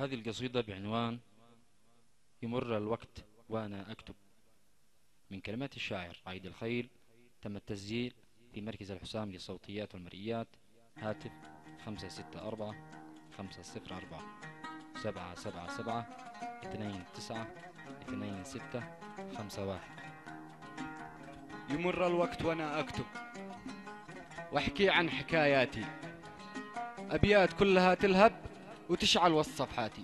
هذه القصيدة بعنوان يمر الوقت وأنا أكتب، من كلمات الشاعر عيد الخيل. تم التسجيل في مركز الحسام للصوتيات والمرئيات. هاتف 564-577-292-2651. يمر الوقت وانا اكتب واحكي عن حكاياتي، ابيات كلها تلهب وتشعل وسط صفحاتي.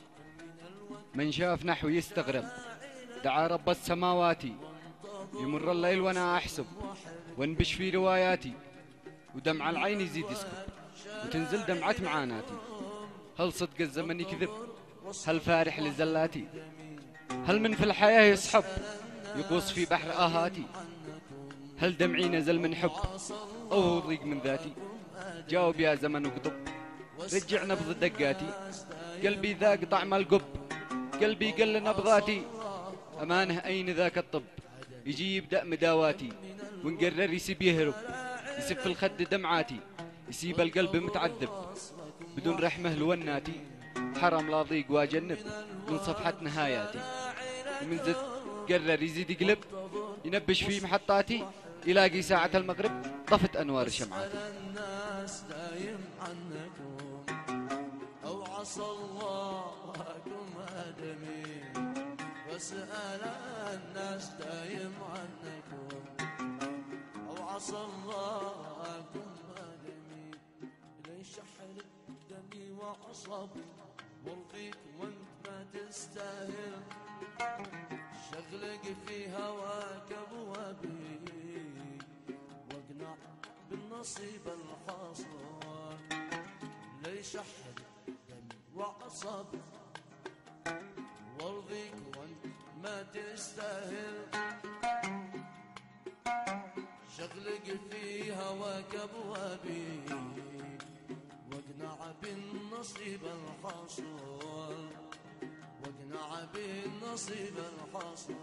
من شاف نحو يستغرب دعا رب السماوات. يمر الليل وانا احسب وانبش في رواياتي، ودمع العين يزيد يسكب وتنزل دمعة معاناتي. هل صدق الزمن يكذب؟ هل فارح لزلاتي؟ هل من في الحياة يسحب يغوص في بحر آهاتي؟ هل دمعي نزل من حب أو هو ضيق من ذاتي؟ جاوب يا زمن وقطب، رجع نبض دقاتي. قلبي ذاق طعم القب، قلبي قل نبضاتي. أمانه أين ذاك الطب يجي يبدأ مداواتي، ونقرر يسيب يهرب يسب في الخد دمعاتي. يسيب القلب متعذب بدون رحمه لوناتي. حرم لا ضيق واجنب من صفحة نهاياتي. ومن زد قرر يزيد يقلب ينبش في محطاتي، يلاقي ساعة المغرب طفت أنوار شمعاتي. الناس دايم عنكم أو عصى اللهكم آدمي، واسأل الناس دايم عنكم أو عصى اللهكم آدمي. ليش أحرق دمي وعصبي وارضيك وانت ما تستاهل؟ شغلك في هواك أبوابي واقنع بالنصيب الحاصل. ليش أحرق دمي وعصبي وارضيك وانت ما تستاهل؟ شغلك في هواك أبوابي واقنع بالنصيب الحاصل، واقنع بالنصيب الحاصل.